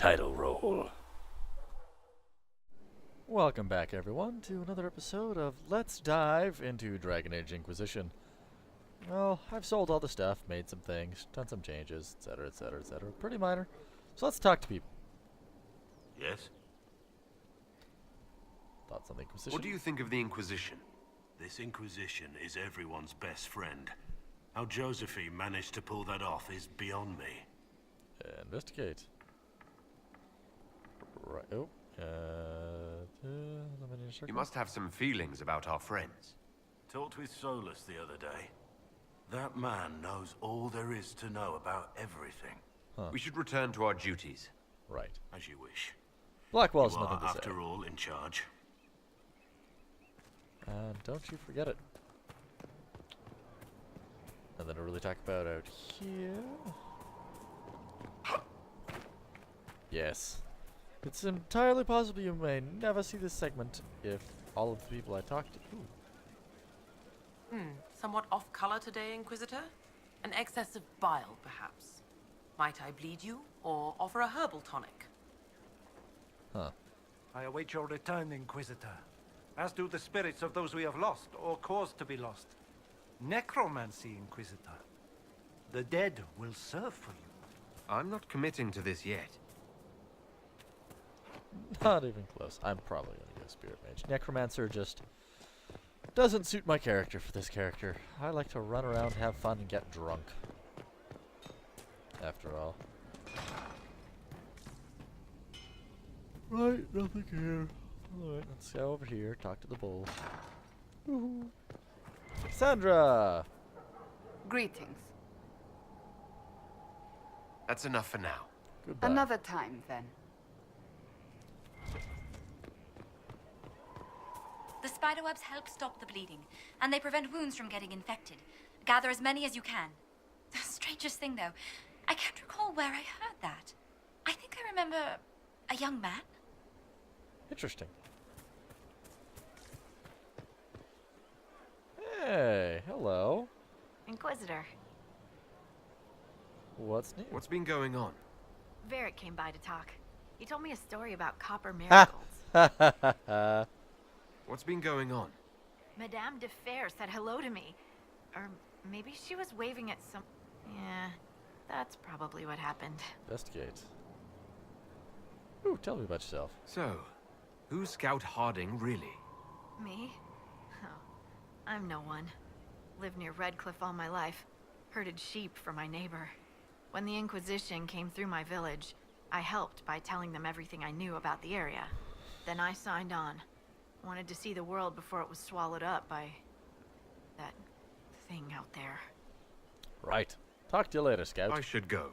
title role. Welcome back, everyone, to another episode of Let's Dive into Dragon Age Inquisition. Well, I've sold all the stuff, made some things, done some changes, etc., etc., etc. Pretty minor. So let's talk to people. Yes? Thoughts on the Inquisition? What do you think of the Inquisition? This Inquisition is everyone's best friend. How Josephine managed to pull that off is beyond me. Investigate. Right. Oh. You must have some feelings about our friends. Talked with Solus the other day. That man knows all there is to know about everything. Huh. We should return to our duties. Right. As you wish. Blackwell's You nothing are, to say. after all, in charge. And don't you forget it. Nothing to really talk about out here. Yes. It's entirely possible you may never see this segment if all of the people I talked to... Ooh. Somewhat off-color today, Inquisitor? An excess of bile, perhaps. Might I bleed you, or offer a herbal tonic? Huh. I await your return, Inquisitor. As do the spirits of those we have lost, or caused to be lost. Necromancy, Inquisitor. The dead will serve for you. I'm not committing to this yet. Not even close. I'm probably going to go Spirit Mage. Necromancer just doesn't suit my character for this character. I like to run around, have fun, and get drunk. After all. Right, nothing here. Alright, let's go over here, talk to the bull. Woohoo. Sandra! Greetings. That's enough for now. Goodbye. Another time, then. The spiderwebs help stop the bleeding, and they prevent wounds from getting infected. Gather as many as you can. The strangest thing, though, I can't recall where I heard that. I think I remember a young man. Interesting. Hey, hello. Inquisitor. What's new? What's been going on? Varric came by to talk. He told me a story about copper marigolds. What's been going on? Madame de Fer said hello to me. Or maybe she was waving at some... Yeah, that's probably what happened. Investigate. Ooh, tell me about yourself. So, who's Scout Harding really? Me? Oh, I'm no one. Lived near Redcliffe all my life. Herded sheep for my neighbor. When the Inquisition came through my village, I helped by telling them everything I knew about the area. Then I signed on. Wanted to see the world before it was swallowed up by... that thing out there. Right. Talk to you later, Scout. I should go.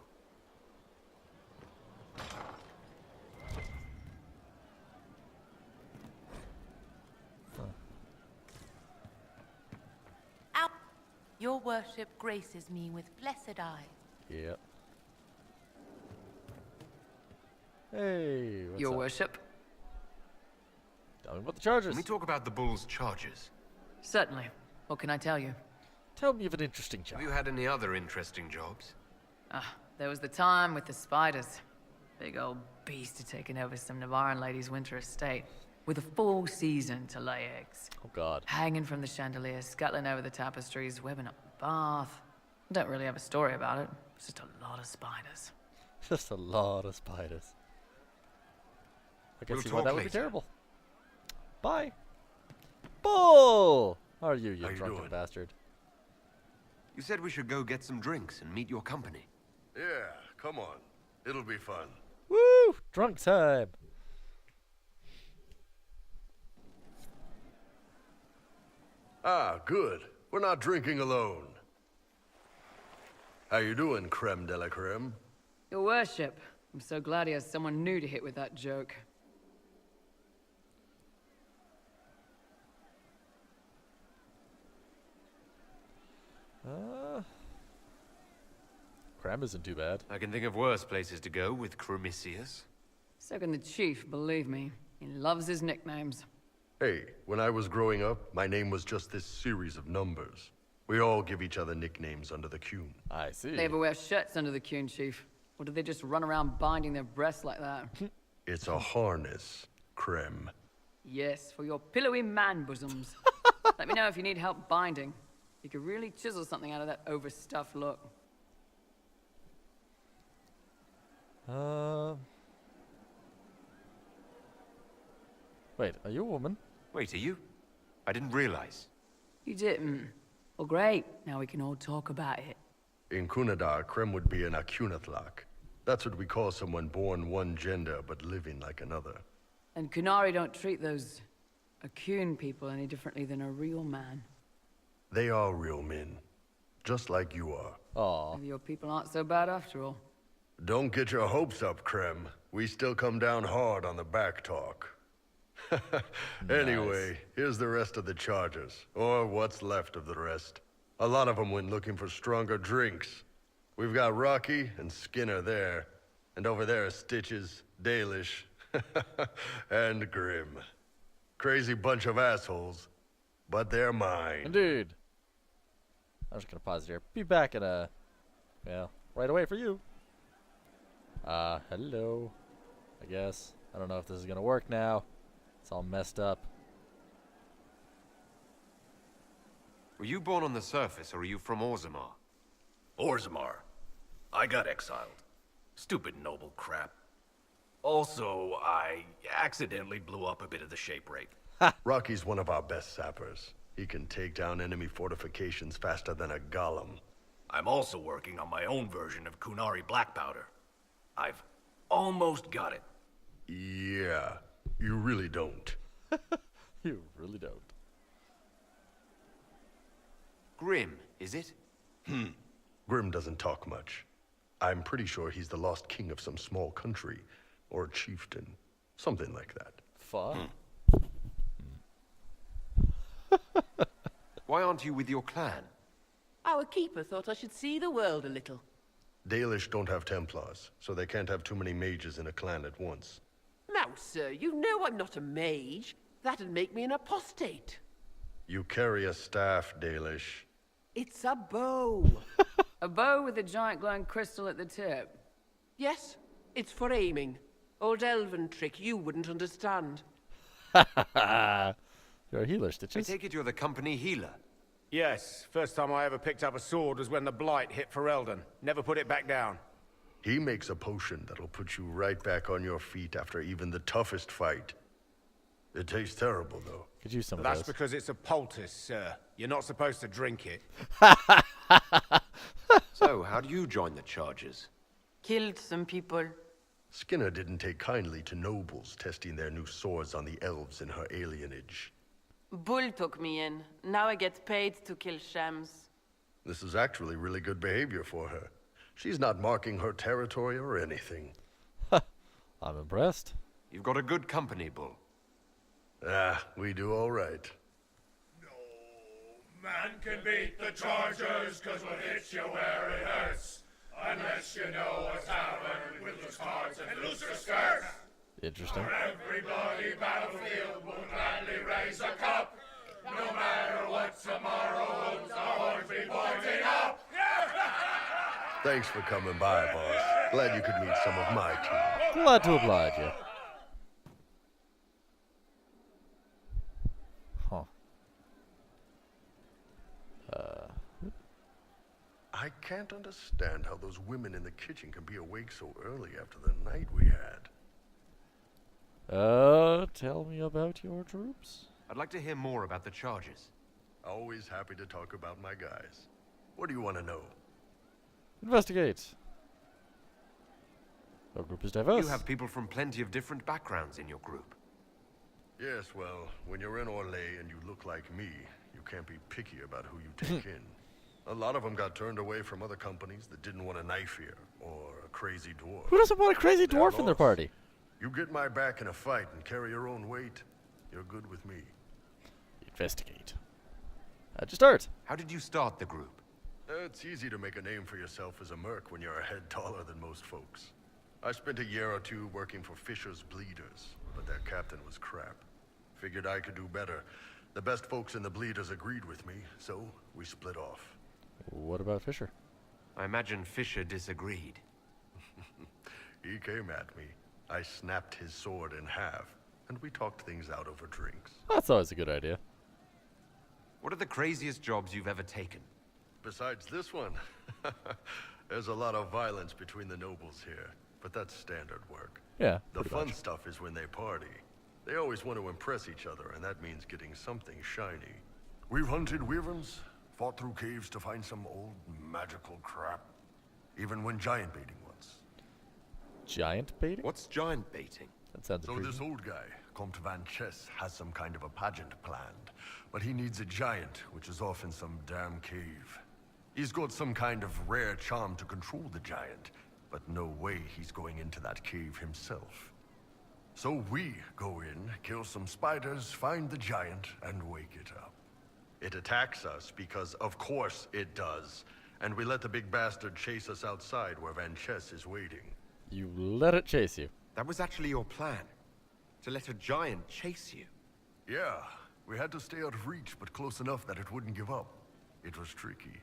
Out! Your worship graces me with blessed eyes. Yep. Hey, what's Your up? worship? Tell me about the charges. Can we talk about the bull's charges? Certainly. What can I tell you? Tell me of an interesting job. Have you had any other interesting jobs? There was the time with the spiders. Big old beast had taken over some Navarran lady's winter estate. With a full season to lay eggs. Oh, God. Hanging from the chandelier, scuttling over the tapestries, webbing up the bath. Don't really have a story about it. It's just a lot of spiders. Just a lot of spiders. I can We'll see why talk that would be later. terrible. Bye. Bull! How are you, How you drunken doing? bastard? You said we should go get some drinks and meet your company. Yeah, come on. It'll be fun. Woo! Drunk time! Ah, good. We're not drinking alone. How you doing, creme de la creme? Your worship. I'm so glad he has someone new to hit with that joke. Cram isn't too bad. I can think of worse places to go with Cremisius. So can the chief, believe me. He loves his nicknames. Hey, when I was growing up, my name was just this series of numbers. We all give each other nicknames under the Qun. I see. They ever wear shirts under the Qun, chief? Or do they just run around binding their breasts like that? It's a harness, Krem. Yes, for your pillowy man bosoms. Let me know if you need help binding. You could really chisel something out of that overstuffed look. Wait, are you a woman? Wait, are you? I didn't realize. You didn't? Well, great. Now we can all talk about it. In Kunadar, Krem would be an Akunathlak. That's what we call someone born one gender but living like another. And Kunari don't treat those Akun people any differently than a real man. They are real men, just like you are. Aw. Maybe your people aren't so bad after all. Don't get your hopes up, Krem. We still come down hard on the back talk. Anyway, here's the rest of the charges, or what's left of the rest. A lot of them went looking for stronger drinks. We've got Rocky and Skinner there, and over there are Stitches, Dalish, and Grim. Crazy bunch of assholes, but they're mine. Indeed. I'm just gonna pause here. Be back in right away for you. Hello. I guess. I don't know if this is gonna work now. It's all messed up. Were you born on the surface, or are you from Orzammar? Orzammar. I got exiled. Stupid noble crap. Also, I accidentally blew up a bit of the shape rate. Rocky's one of our best sappers. He can take down enemy fortifications faster than a golem. I'm also working on my own version of Kunari black powder. I've almost got it. Yeah, you really don't. You really don't. Grim, is it? Grim doesn't talk much. I'm pretty sure he's the lost king of some small country, or chieftain, something like that. Fun. Why aren't you with your clan? Our keeper thought I should see the world a little. Dalish don't have Templars, so they can't have too many mages in a clan at once. Now, sir, you know I'm not a mage. That'd make me an apostate. You carry a staff, Dalish. It's a bow. A bow with a giant glowing crystal at the tip. Yes, it's for aiming. Old elven trick you wouldn't understand. You're a healer, I Stitches. take it you're the company healer. Yes, first time I ever picked up a sword was when the Blight hit Ferelden. Never put it back down. He makes a potion that'll put you right back on your feet after even the toughest fight. It tastes terrible, though. Could use some of That's those. because it's a poultice, sir. You're not supposed to drink it. So, how do you join the charges? Killed some people. Skinner didn't take kindly to nobles testing their new swords on the elves in her alienage. Bull took me in. Now I get paid to kill shams. This is actually really good behavior for her. She's not marking her territory or anything. I'm impressed. You've got a good company, Bull. We do all right. No man can beat the Chargers, 'cause we'll hit you where it hurts. Unless you know a tavern with loose cards and looser skirts. Interesting. For every bloody battlefield will gladly raise a cup. No matter what tomorrow holds, our horns be pointing up. Thanks for coming by, boss. Glad you could meet some of my team. Glad to oblige you. Huh. I can't understand how those women in the kitchen can be awake so early after the night we had. Tell me about your troops. I'd like to hear more about the charges. Always happy to talk about my guys. What do you want to know? Investigate. Our group is diverse. You have people from plenty of different backgrounds in your group. Yes, well, when you're in Orlais and you look like me, you can't be picky about who you take in. A lot of them got turned away from other companies that didn't want a knife here, or a crazy dwarf. Who doesn't want a crazy They're dwarf in their lost. party? You get my back in a fight and carry your own weight, you're good with me. Investigate. How'd you start? How did you start the group? It's easy to make a name for yourself as a merc when you're a head taller than most folks. I spent a year or two working for Fisher's Bleeders, but their captain was crap. Figured I could do better. The best folks in the Bleeders agreed with me, so we split off. What about Fisher? I imagine Fisher disagreed. He came at me. I snapped his sword in half, and we talked things out over drinks. That's always a good idea. What are the craziest jobs you've ever taken? Besides this one, there's a lot of violence between the nobles here, but that's standard work. Yeah, The pretty fun much. stuff is when they party. They always want to impress each other, and that means getting something shiny. We've hunted wyverns, fought through caves to find some old magical crap. Even went giant baiting once. Giant baiting? What's giant baiting? That sounds So intriguing. this old guy, Comte Van Chess, has some kind of a pageant planned. But he needs a giant, which is off in some damn cave. He's got some kind of rare charm to control the giant, but no way he's going into that cave himself. So we go in, kill some spiders, find the giant, and wake it up. It attacks us because, of course, it does. And we let the big bastard chase us outside where Van Chess is waiting. You let it chase you. That was actually your plan? To let a giant chase you? Yeah, we had to stay out of reach, but close enough that it wouldn't give up. It was tricky.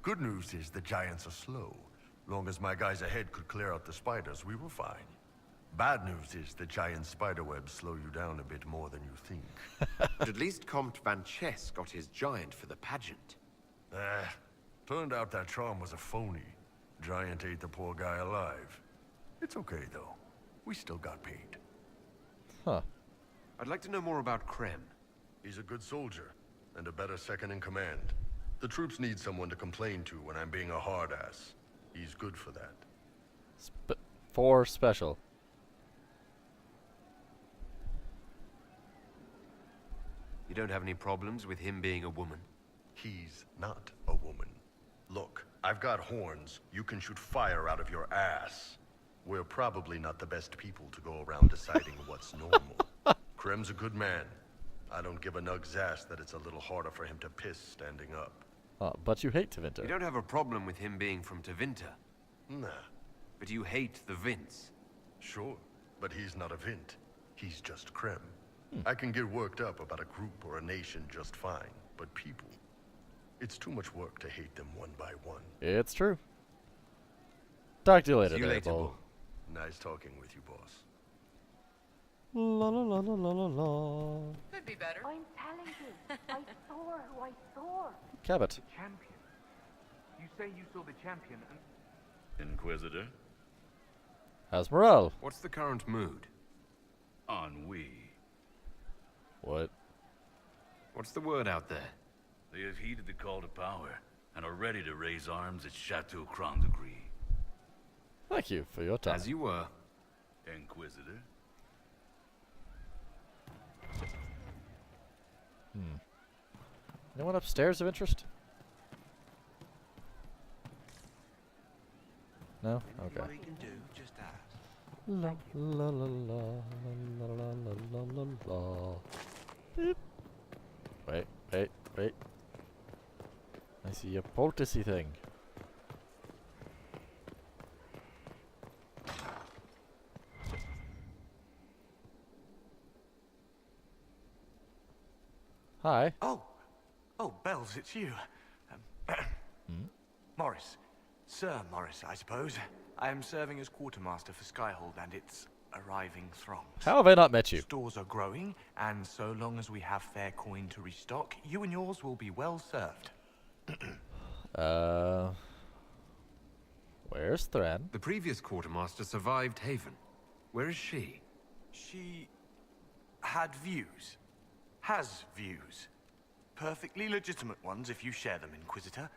Good news is the giants are slow. Long as my guys ahead could clear out the spiders, we were fine. Bad news is the giant spiderwebs slow you down a bit more than you think. But at least Comte Van Chess got his giant for the pageant. Turned out that charm was a phony. Giant ate the poor guy alive. It's okay, though. We still got paid. Huh. I'd like to know more about Krem. He's a good soldier, and a better second in command. The troops need someone to complain to when I'm being a hard-ass. He's good for that. For special. You don't have any problems with him being a woman? He's not a woman. Look, I've got horns. You can shoot fire out of your ass. We're probably not the best people to go around deciding what's normal. Krem's a good man. I don't give a nug's ass that it's a little harder for him to piss standing up. But you hate Tevinter. You don't have a problem with him being from Tevinter? Nah. But you hate the Vince? Sure, but he's not a Vint. He's just Krem. I can get worked up about a group or a nation just fine, but people... It's too much work to hate them one by one. It's true. Talk to you later, See you there, later, Bull. Bull. Nice talking with you, boss. La la la la la la la. Could be better. I'm telling you, I saw who I saw. Cabot. Champion. You say you saw the champion and... Inquisitor? How's morale? What's the current mood? Ennui. What? What's the word out there? They have heeded the call to power and are ready to raise arms at Chateau Croix de Gris. Thank you for your time. As you were. Inquisitor? Anyone upstairs of interest? No? Okay. What you can do, just ask. La la la la la la la la la la. Beep. Wait. I see a poulticey thing. Hi. Oh, Bells, it's you. Morris. Sir Morris, I suppose. I am serving as quartermaster for Skyhold and its arriving throngs. How have I not met you? Stores are growing, and so long as we have fair coin to restock, you and yours will be well served. Where's Thran? The previous quartermaster survived Haven. Where is she? She had views. Has views. Perfectly legitimate ones if you share them, Inquisitor.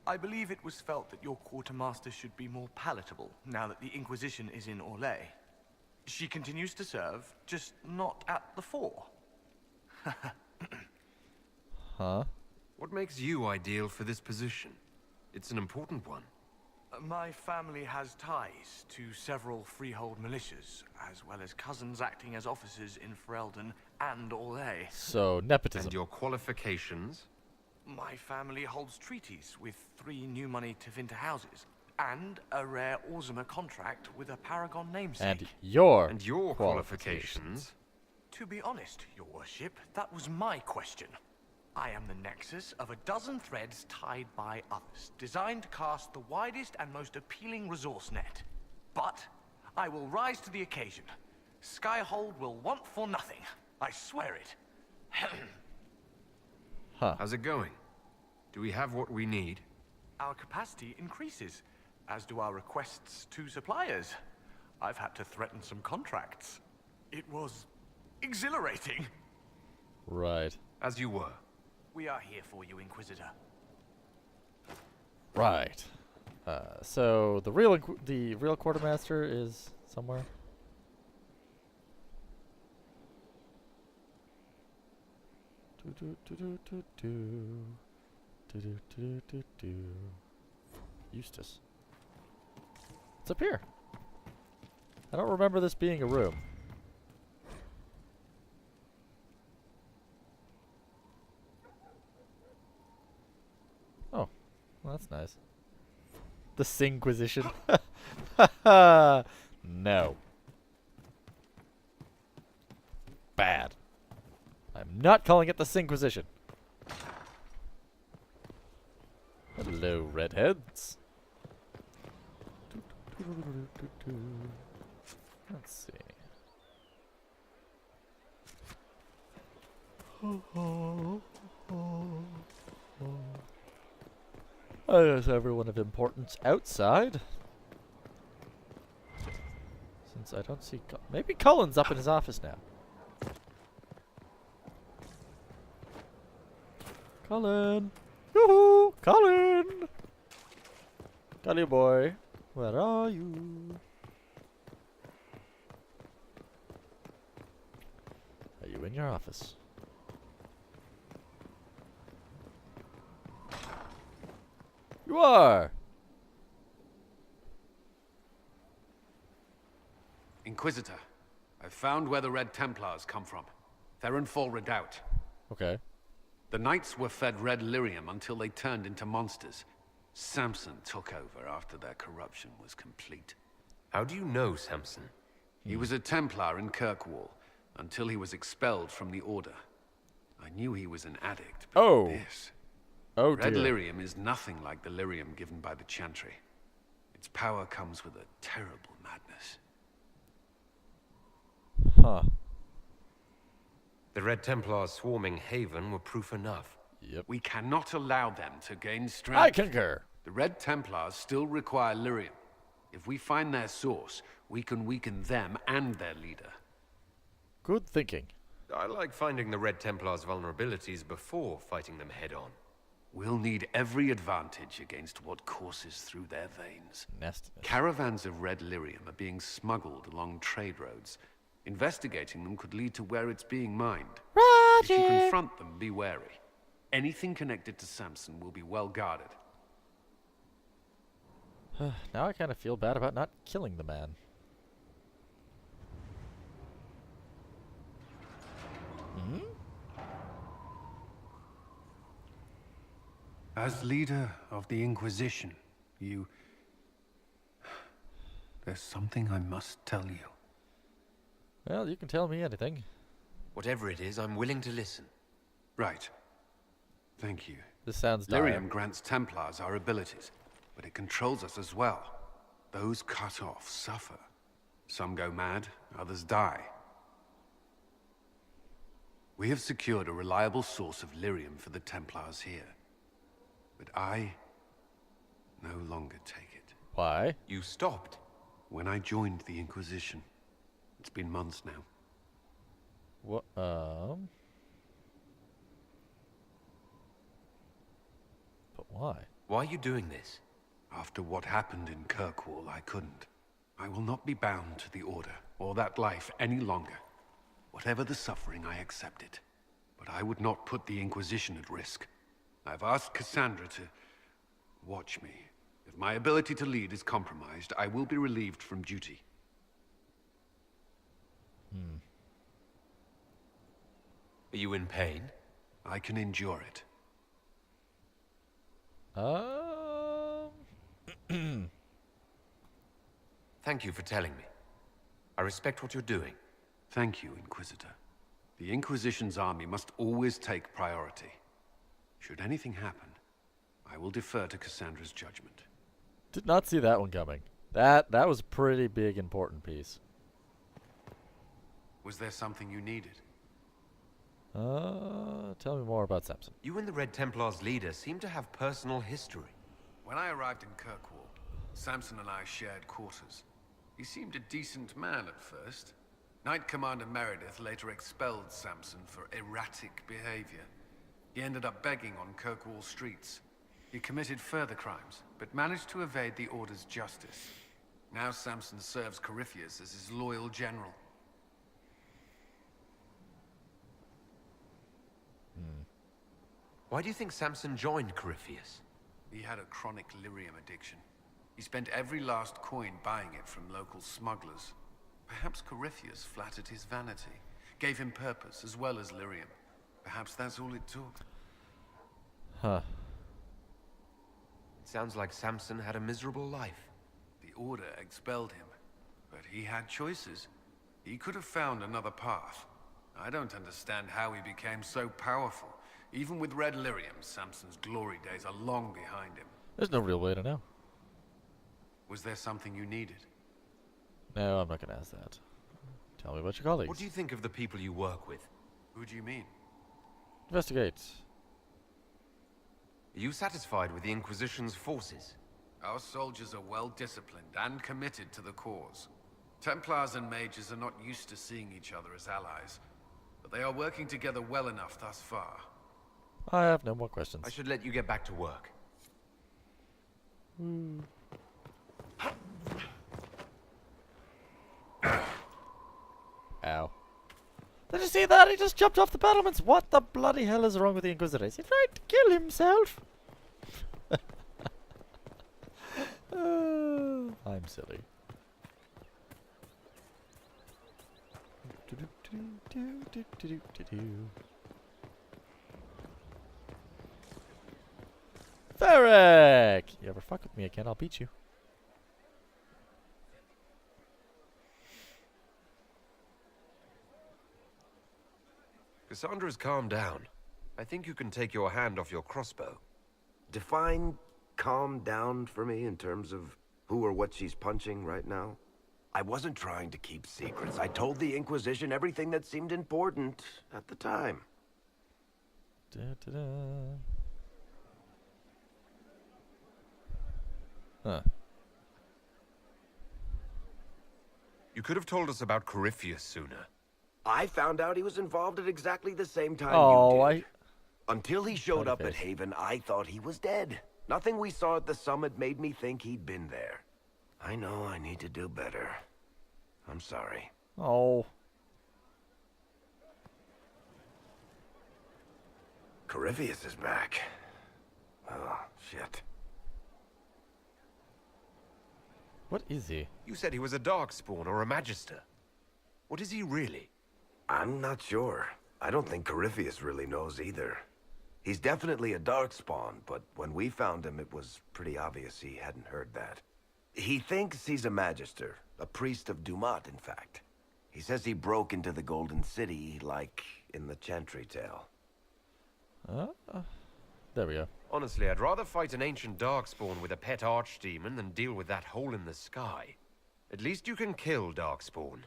I believe it was felt that your quartermaster should be more palatable now that the Inquisition is in Orlais. She continues to serve, just not at the fore. Huh? What makes you ideal for this position? It's an important one. My family has ties to several freehold militias, as well as cousins acting as officers in Ferelden and Orlais. So, nepotism. And your qualifications? My family holds treaties with 3 new money Tevinter houses, and a rare Orzuma contract with a Paragon namesake. And your qualifications? To be honest, your worship, that was my question. I am the nexus of a dozen threads tied by others, designed to cast the widest and most appealing resource net. But I will rise to the occasion. Skyhold will want for nothing. I swear it. How's it going? Do we have what we need? Our capacity increases, as do our requests to suppliers. I've had to threaten some contracts. It was exhilarating. Right. As you were. We are here for you, Inquisitor. Right. So the real quartermaster is somewhere. Eustace. It's up here. I don't remember this being a room. Oh, well, that's nice. The Singquisition. No. Bad. I'm not calling it the Singquisition. Hello, redheads. Let's see. There's everyone of importance outside. Since I don't see... Maybe Cullen's up in his office now. Cullen! Yoo-hoo! Cullen! Cully boy, where are you? Are you in your office? You are! Inquisitor, I've found where the Red Templars come from. They're in full redoubt. Okay. The Knights were fed red lyrium until they turned into monsters. Samson took over after their corruption was complete. How do you know Samson? He was a Templar in Kirkwall, until he was expelled from the Order. I knew he was an addict, but this... Oh Red dear. lyrium is nothing like the lyrium given by the Chantry. Its power comes with a terrible madness. Huh. The Red Templars swarming Haven were proof enough. Yep. We cannot allow them to gain strength. I concur. The Red Templars still require lyrium. If we find their source, we can weaken them and their leader. Good thinking. I like finding the Red Templars' vulnerabilities before fighting them head-on. We'll need every advantage against what courses through their veins. Nastiness. Caravans of red lyrium are being smuggled along trade roads. Investigating them could lead to where it's being mined. If you confront them, be wary. Anything connected to Samson will be well guarded. Now I kind of feel bad about not killing the man. Hmm? As leader of the Inquisition, there's something I must tell you. Well, you can tell me anything. Whatever it is, I'm willing to listen. Right. Thank you. This sounds dire. Lyrium grants Templars our abilities, but it controls us as well. Those cut off suffer. Some go mad, others die. We have secured a reliable source of lyrium for the Templars here. But I no longer take it. Why? You stopped. When I joined the Inquisition. It's been months now. What? But why? Why are you doing this? After what happened in Kirkwall, I couldn't. I will not be bound to the Order, or that life any longer. Whatever the suffering, I accept it. But I would not put the Inquisition at risk. I've asked Cassandra to watch me. If my ability to lead is compromised, I will be relieved from duty. Are you in pain? I can endure it. Thank you for telling me. I respect what you're doing. Thank you, Inquisitor. The Inquisition's army must always take priority. Should anything happen, I will defer to Cassandra's judgment. Did not see that one coming. That was a pretty big, important piece. Was there something you needed? Tell me more about Samson. You and the Red Templar's leader seem to have personal history. When I arrived in Kirkwall, Samson and I shared quarters. He seemed a decent man at first. Knight Commander Meredith later expelled Samson for erratic behavior. He ended up begging on Kirkwall streets. He committed further crimes, but managed to evade the Order's justice. Now Samson serves Corypheus as his loyal general. Why do you think Samson joined Corypheus? He had a chronic lyrium addiction. He spent every last coin buying it from local smugglers. Perhaps Corypheus flattered his vanity, gave him purpose as well as lyrium. Perhaps that's all it took. Huh. It sounds like Samson had a miserable life. The Order expelled him, but he had choices. He could have found another path. I don't understand how he became so powerful. Even with red lyrium, Samson's glory days are long behind him. There's no real way to know. Was there something you needed? No, I'm not going to ask that. Tell me about your colleagues. What do you think of the people you work with? Who do you mean? Investigate. Are you satisfied with the Inquisition's forces? Our soldiers are well disciplined and committed to the cause. Templars and mages are not used to seeing each other as allies, but they are working together well enough thus far. I have no more questions. I should let you get back to work. Ow. Did you see that? He just jumped off the battlements. What the bloody hell is wrong with the Inquisitor? Is he trying to kill himself? I'm silly. Varric! You ever fuck with me again, I'll beat you. Cassandra's calmed down. I think you can take your hand off your crossbow. Define calm down for me in terms of who or what she's punching right now. I wasn't trying to keep secrets. I told the Inquisition everything that seemed important at the time. Huh. You could have told us about Corypheus sooner. I found out he was involved at exactly the same time Oh, you did. Until he showed up at Haven, I thought he was dead. Nothing we saw at the summit made me think he'd been there. I know I need to do better. I'm sorry. Oh. Corypheus is back. Oh, shit. What is he? You said he was a Darkspawn or a Magister. What is he really? I'm not sure. I don't think Corypheus really knows either. He's definitely a Darkspawn, but when we found him, it was pretty obvious he hadn't heard that. He thinks he's a Magister, a priest of Dumat, in fact. He says he broke into the Golden City, like in the Chantry tale. There we go. Honestly, I'd rather fight an ancient Darkspawn with a pet archdemon than deal with that hole in the sky. At least you can kill Darkspawn.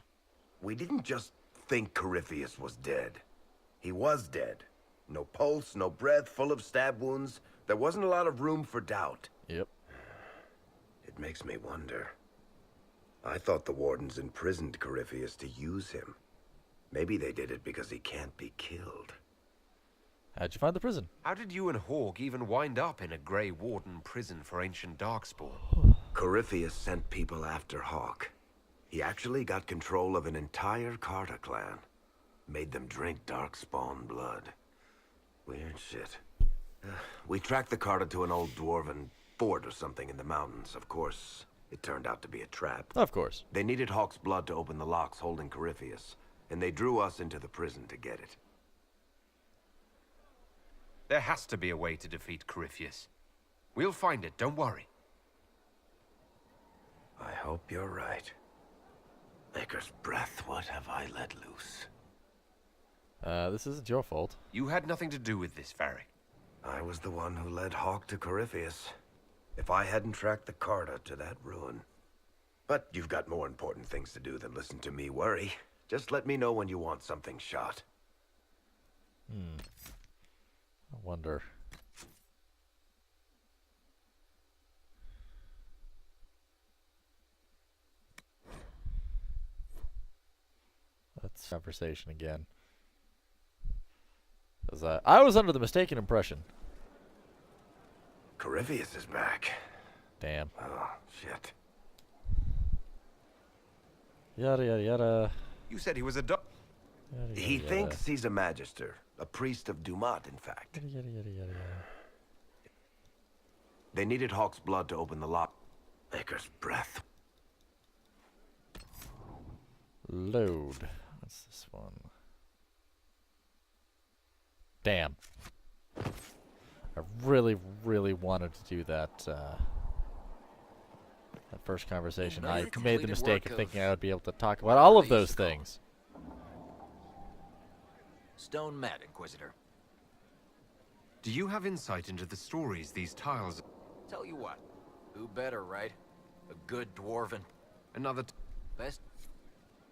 We didn't just think Corypheus was dead. He was dead. No pulse, no breath, full of stab wounds. There wasn't a lot of room for doubt. Yep. It makes me wonder. I thought the Wardens imprisoned Corypheus to use him. Maybe they did it because he can't be killed. How'd you find the prison? How did you and Hawk even wind up in a Grey Warden prison for ancient Darkspawn? Corypheus sent people after Hawk. He actually got control of an entire Carta clan. Made them drink Darkspawn blood. Weird shit. We tracked the Carta to an old dwarven fort or something in the mountains. Of course, it turned out to be a trap. Of course. They needed Hawk's blood to open the locks holding Corypheus, and they drew us into the prison to get it. There has to be a way to defeat Corypheus. We'll find it, don't worry. I hope you're right. Maker's breath, what have I let loose? This isn't your fault. You had nothing to do with this, Varric. I was the one who led Hawk to Corypheus. If I hadn't tracked the Carta to that ruin, But you've got more important things to do than listen to me worry. Just let me know when you want something shot. I wonder. That's conversation again. Because I was under the mistaken impression. Corypheus is back. Damn. Oh, shit. Yada yada yada. You said he was a doc. He thinks he's a magister. A priest of Dumat, in fact. Yada yada yada yada. They needed Hawk's blood to open the lock. Maker's breath. Load. What's this one? Damn. I really, really wanted to do that, that first conversation. I made the mistake of thinking I would be able to talk about all of those things. Stone Mat, Inquisitor. Do you have insight into the stories these tiles... Tell you what, who better, right? A good dwarven. Another... Best...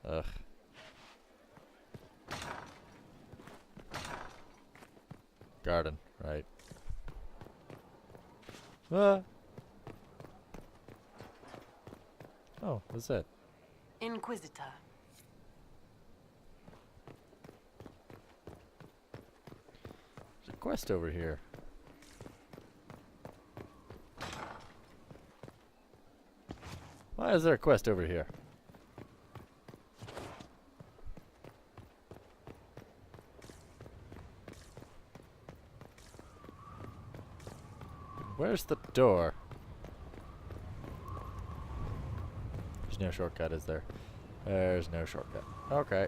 Ugh. Garden, right. Ah. Oh, what's that? Inquisitor. There's a quest over here. Why is there a quest over here? Where's the door? There's no shortcut, is there? There's no shortcut. Okay.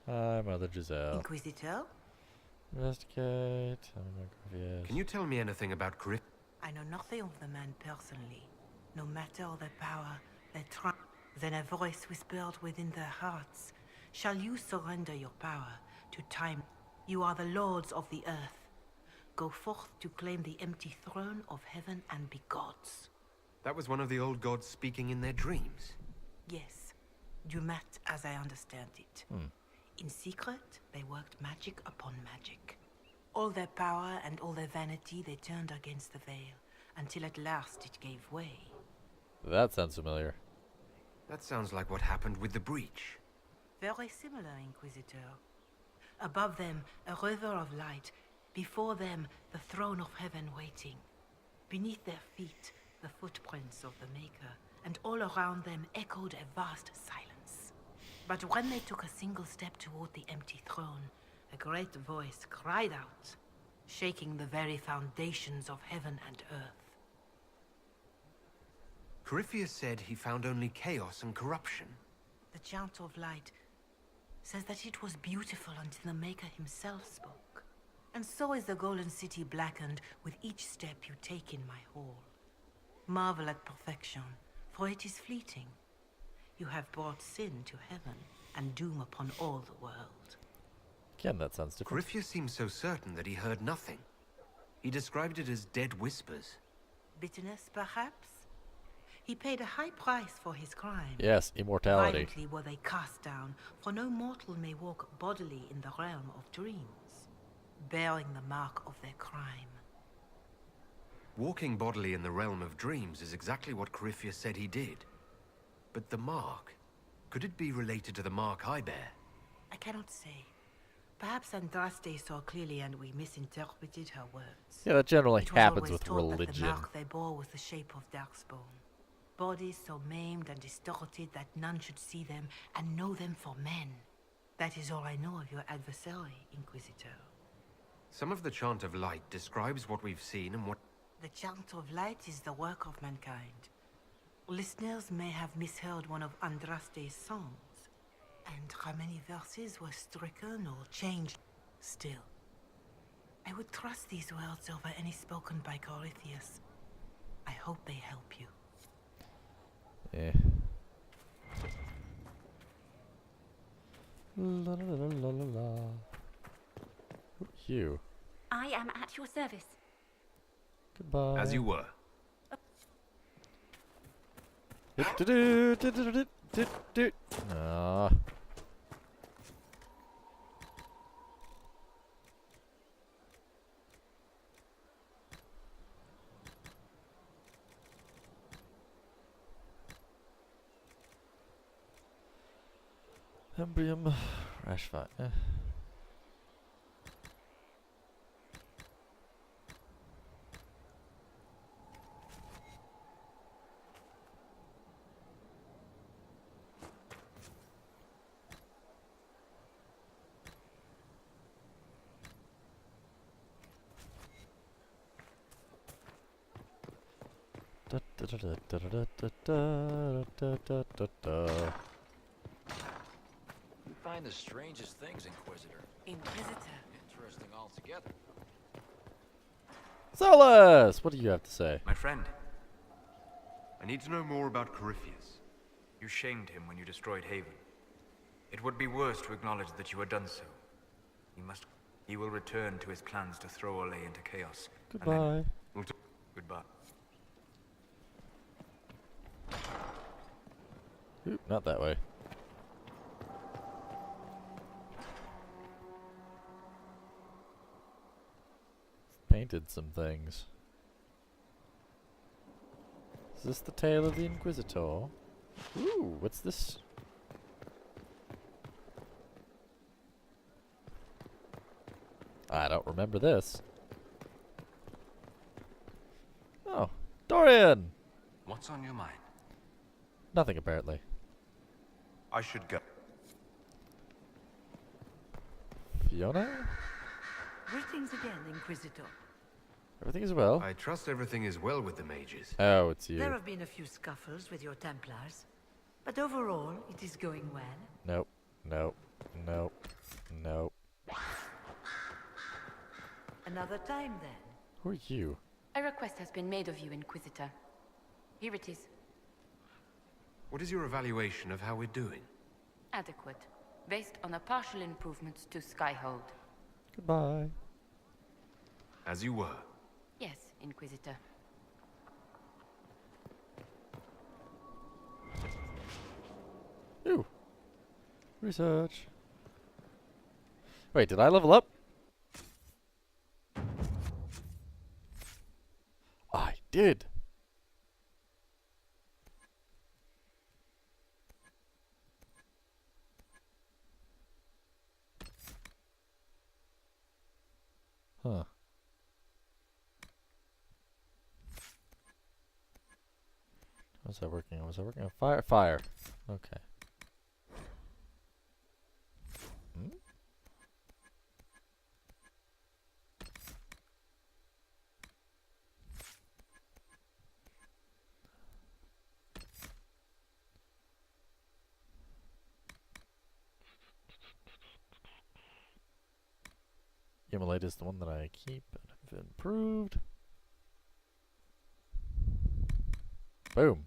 Hi, Mother Giselle. Inquisitor? Investigate. Can you tell me anything about Griff? I know nothing of the man personally. No matter their power, their triumph, then a voice whispered within their hearts. Shall you surrender your power to time? You are the lords of the earth. Go forth to claim the empty throne of heaven and be gods. That was one of the old gods speaking in their dreams. Yes, Dumat as I understand it. In secret, they worked magic upon magic. All their power and all their vanity they turned against the veil, until at last it gave way. That sounds familiar. That sounds like what happened with the breach. Very similar, Inquisitor. Above them, a river of light. Before them, the throne of heaven waiting. Beneath their feet, the footprints of the Maker, and all around them echoed a vast silence. But when they took a single step toward the empty throne, a great voice cried out, shaking the very foundations of heaven and earth. Corypheus said he found only chaos and corruption. The chant of light says that it was beautiful until the Maker himself spoke. And so is the golden city blackened with each step you take in my hall. Marvel at perfection, for it is fleeting. You have brought sin to heaven and doom upon all the world. Again, that sounds different. Corypheus seemed so certain that he heard nothing. He described it as dead whispers. Bitterness, perhaps? He paid a high price for his crime. Yes, immortality. Violently were they cast down, for no mortal may walk bodily in the realm of dreams, bearing the mark of their crime. Walking bodily in the realm of dreams is exactly what Corypheus said he did. But the mark, could it be related to the mark I bear? I cannot say. Perhaps Andraste saw clearly and we misinterpreted her words. Yeah, that generally It was happens always with taught that religion. the mark they bore was the shape of Darkspawn. Bodies so maimed and distorted that none should see them and know them for men. That is all I know of your adversary, Inquisitor. Some of the chant of light describes what we've seen and what... The chant of light is the work of mankind. Listeners may have misheard one of Andraste's songs, and how many verses were stricken or changed. Still, I would trust these words over any spoken by Corypheus. I hope they help you. Eh. La la la la la la. Who are you? I am at your service. Goodbye. As you were. Ah. Embrium, rash fire. You find the strangest things, Inquisitor. Inquisitor. Interesting altogether. Solus! What do you have to say? My friend, I need to know more about Corypheus. You shamed him when you destroyed Haven. It would be worse to acknowledge that you had done so. He will return to his plans to throw Ole into chaos. Goodbye. Goodbye. Ooh, not that way. Painted some things. Is this the tale of the Inquisitor? Ooh, what's this? I don't remember this. Oh, Dorian! What's on your mind? Nothing, apparently. I should go. Fiona? Greetings again, Inquisitor. Everything is well. I trust everything is well with the mages. Oh, it's you. There have been a few scuffles with your Templars, but overall, it is going well. Nope. Nope. Nope. Nope. Another time, then. Who are you? A request has been made of you, Inquisitor. Here it is. What is your evaluation of how we're doing? Adequate. Based on the partial improvements to Skyhold. Goodbye. As you were. Yes, Inquisitor. Ooh. Research. Wait, did I level up? I did. Huh. Was I working on? Was I working on fire? Fire. Okay. Hmm? Immolate is the one that I keep and have improved. Boom.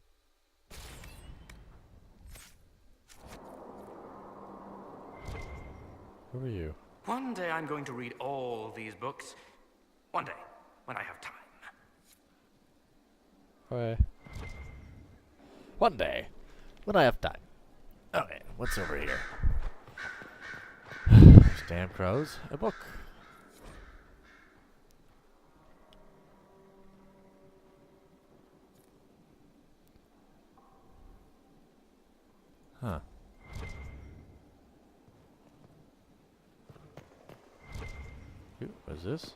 Who are you? One day I'm going to read all these books. One day, when I have time. Okay. One day, when I have time. Okay, what's over here? Damn crows. A book. Huh. Ooh, what is this?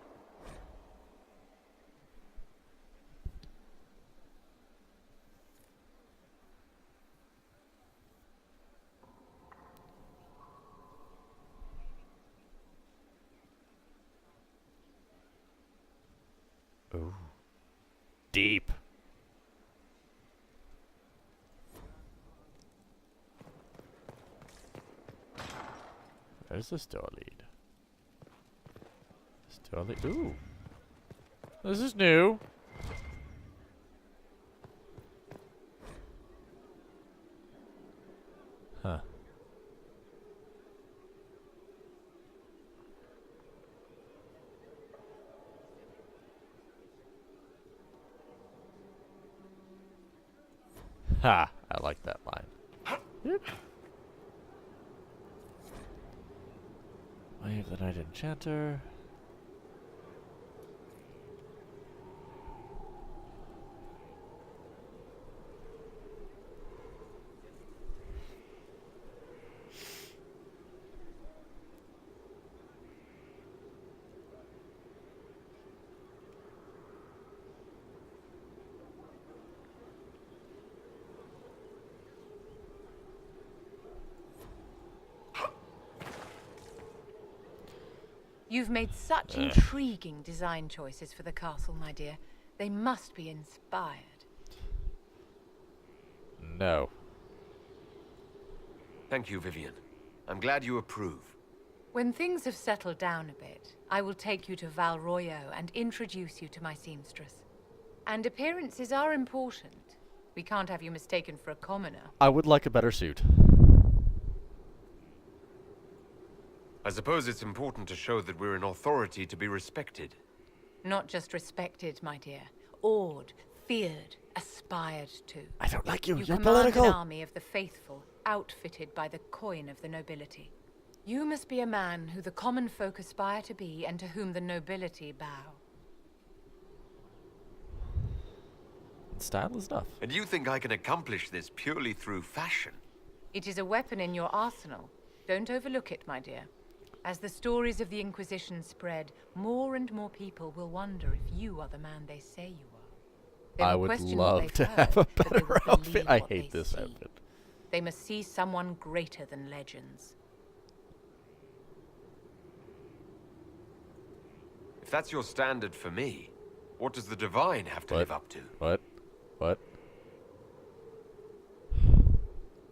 Ooh. Deep. Where does this door lead? This door lead. Ooh. This is new. Huh. Ha! I like that line. Yep. Wave the Night Enchanter. You've made such intriguing design choices for the castle, my dear. They must be inspired. No. Thank you, Vivian. I'm glad you approve. When things have settled down a bit, I will take you to Valroyo and introduce you to my seamstress. And appearances are important. We can't have you mistaken for a commoner. I would like a better suit. I suppose it's important to show that we're an authority to be respected. Not just respected, my dear. Awed, feared, aspired to. I don't like you. You're command political. An army of the faithful, outfitted by the coin of the nobility. You must be a man who the common folk aspire to be and to whom the nobility bow. Style is enough. And you think I can accomplish this purely through fashion? It is a weapon in your arsenal. Don't overlook it, my dear. As the stories of the Inquisition spread, more and more people will wonder if you are the man they say you are. They I will would question what love they've to heard, have a but they better will outfit. believe I what hate they this see. outfit. They must see someone greater than legends. If that's your standard for me, what does the Divine have to live up to? What?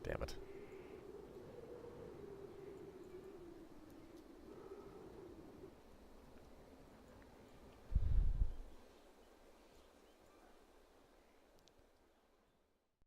Damn it.